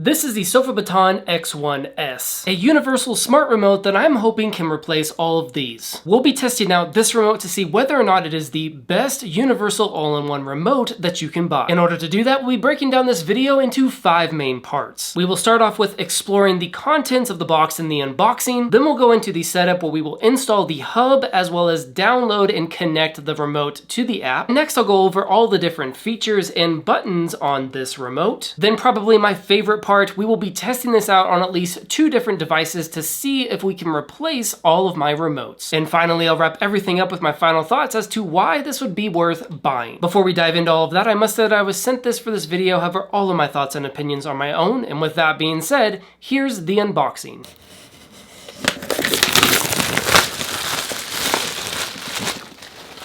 This is the Sofabaton X1S, a universal smart remote that I'm hoping can replace all of these. We'll be testing out this remote to see whether or not it is the best universal all-in-one remote that you can buy. In order to do that, we'll be breaking down this video into 5 main parts. We will start off with exploring the contents of the box in the unboxing, then we'll go into the setup where we will install the hub as well as download and connect the remote to the app. Next, I'll go over all the different features and buttons on this remote. Then probably my favorite part, we will be testing this out on at least 2 different devices to see if we can replace all of my remotes. And finally, I'll wrap everything up with my final thoughts as to why this would be worth buying. Before we dive into all of that, I must say that I was sent this for this video, however, all of my thoughts and opinions are my own, and with that being said, here's the unboxing.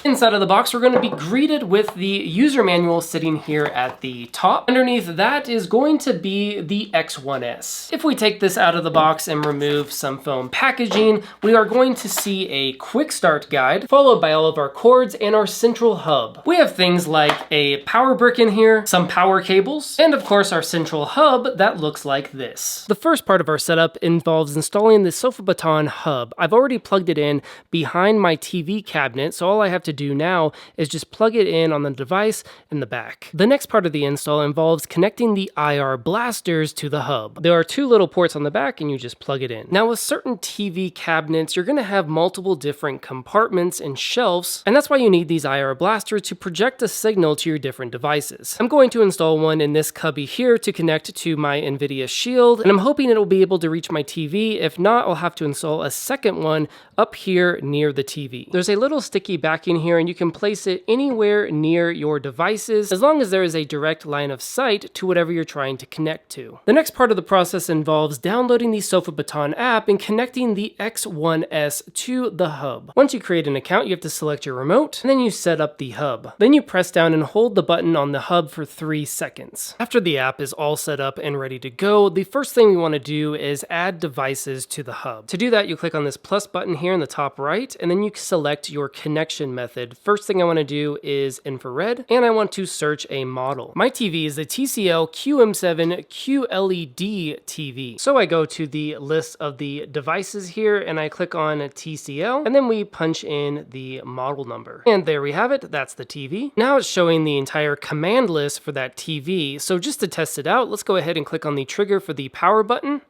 Inside of the box, we're going to be greeted with the user manual sitting here at the top. Underneath that is going to be the X1S. If we take this out of the box and remove some foam packaging, we are going to see a quick start guide, followed by all of our cords and our central hub. We have things like a power brick in here, some power cables, and of course our central hub that looks like this. The first part of our setup involves installing the Sofabaton hub. I've already plugged it in behind my TV cabinet, so all I have to do now is just plug it in on the device in the back. The next part of the install involves connecting the IR blasters to the hub. There are 2 little ports on the back and you just plug it in. Now with certain TV cabinets, you're going to have multiple different compartments and shelves, and that's why you need these IR blasters to project a signal to your different devices. I'm going to install one in this cubby here to connect to my NVIDIA Shield, and I'm hoping it'll be able to reach my TV. If not, I'll have to install a second one up here near the TV. There's a little sticky backing here, and you can place it anywhere near your devices as long as there is a direct line of sight to whatever you're trying to connect to. The next part of the process involves downloading the Sofabaton app and connecting the X1S to the hub. Once you create an account, you have to select your remote, and then you set up the hub. Then you press down and hold the button on the hub for 3 seconds. After the app is all set up and ready to go, the first thing we want to do is add devices to the hub. To do that, you click on this plus button here in the top right, and then you select your connection method. First thing I want to do is infrared, and I want to search a model. My TV is the TCL QM7 QLED TV. So I go to the list of the devices here, and I click on TCL, and then we punch in the model number. And there we have it, that's the TV. Now it's showing the entire command list for that TV. So just to test it out, let's go ahead and click on the trigger for the power button.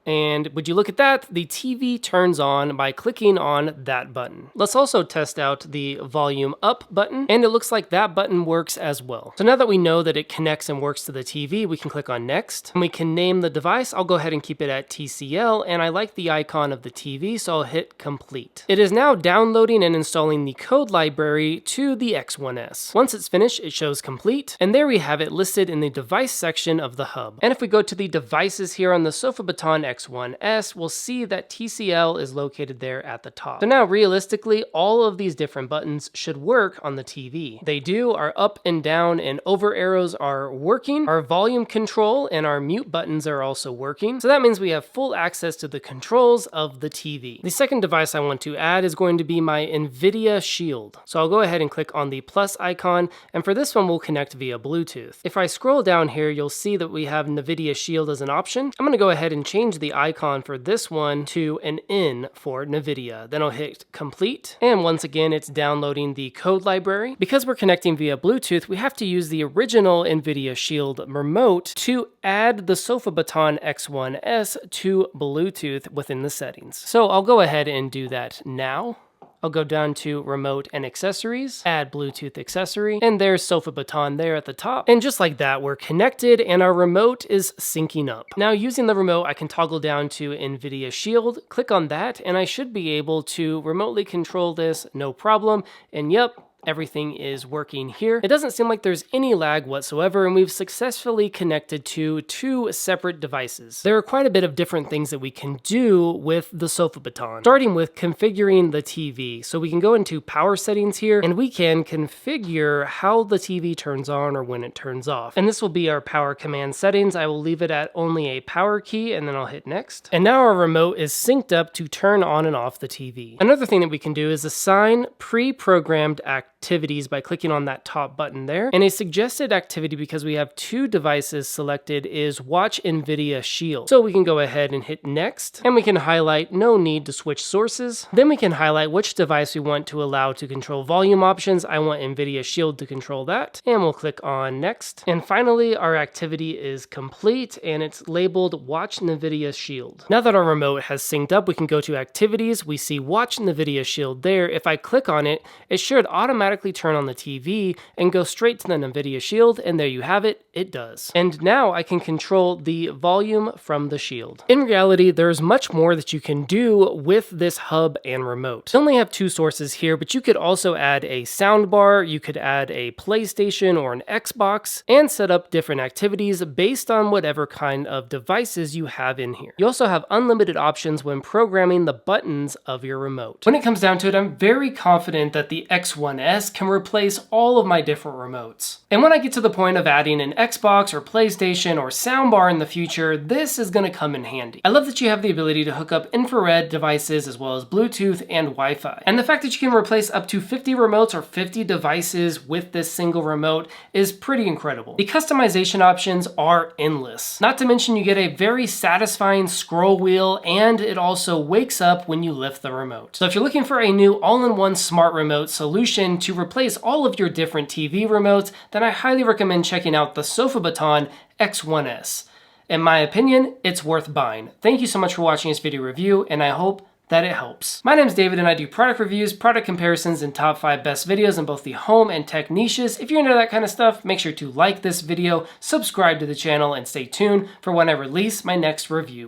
And would you look at that, the TV turns on by clicking on that button. Let's also test out the volume up button, and it looks like that button works as well. So now that we know that it connects and works to the TV, we can click on next, and we can name the device. I'll go ahead and keep it at TCL, and I like the icon of the TV, so I'll hit complete. It is now downloading and installing the code library to the X1S. Once it's finished, it shows complete, and there we have it listed in the device section of the hub. And if we go to the devices here on the Sofabaton X1S, we'll see that TCL is located there at the top. So now realistically, all of these different buttons should work on the TV. They do. Our up and down and over arrows are working. Our volume control and our mute buttons are also working. So that means we have full access to the controls of the TV. The second device I want to add is going to be my NVIDIA Shield. So I'll go ahead and click on the plus icon, and for this one we'll connect via Bluetooth. If I scroll down here, you'll see that we have NVIDIA Shield as an option. I'm going to go ahead and change the icon for this one to an N for NVIDIA. Then I'll hit complete, and once again it's downloading the code library. Because we're connecting via Bluetooth, we have to use the original NVIDIA Shield remote to add the Sofabaton X1S to Bluetooth within the settings. So I'll go ahead and do that now. I'll go down to Remote and Accessories, add Bluetooth accessory, and there's Sofabaton there at the top. And just like that, we're connected and our remote is syncing up. Now using the remote, I can toggle down to NVIDIA Shield, click on that, and I should be able to remotely control this, no problem. And yep, everything is working here. It doesn't seem like there's any lag whatsoever, and we've successfully connected to 2 separate devices. There are quite a bit of different things that we can do with the Sofabaton, starting with configuring the TV. So we can go into power settings here, and we can configure how the TV turns on or when it turns off. And this will be our power command settings. I will leave it at only a power key, and then I'll hit next. And now our remote is synced up to turn on and off the TV. Another thing that we can do is assign pre-programmed activities activities by clicking on that top button there. And a suggested activity, because we have 2 devices selected, is Watch NVIDIA Shield. So we can go ahead and hit next, and we can highlight no need to switch sources. Then we can highlight which device we want to allow to control volume options. I want NVIDIA Shield to control that, and we'll click on next. And finally, our activity is complete, and it's labeled Watch NVIDIA Shield. Now that our remote has synced up, we can go to activities. We see Watch NVIDIA Shield there. If I click on it, it should automatically turn on the TV and go straight to the NVIDIA Shield, and there you have it, it does. And now I can control the volume from the Shield. In reality, there's much more that you can do with this hub and remote. You only have 2 sources here, but you could also add a soundbar, you could add a PlayStation or an Xbox, and set up different activities based on whatever kind of devices you have in here. You also have unlimited options when programming the buttons of your remote. When it comes down to it, I'm very confident that the X1S can replace all of my different remotes. And when I get to the point of adding an Xbox or PlayStation or soundbar in the future, this is going to come in handy. I love that you have the ability to hook up infrared devices as well as Bluetooth and Wi-Fi. And the fact that you can replace up to 50 remotes or 50 devices with this single remote is pretty incredible. The customization options are endless. Not to mention you get a very satisfying scroll wheel, and it also wakes up when you lift the remote. So if you're looking for a new all-in-one smart remote solution to replace all of your different TV remotes, then I highly recommend checking out the Sofabaton X1S. In my opinion, it's worth buying. Thank you so much for watching this video review, and I hope that it helps. My name's David, and I do product reviews, product comparisons, and top 5 best videos in both the home and tech niches. If you're into that kind of stuff, make sure to like this video, subscribe to the channel, and stay tuned for when I release my next review.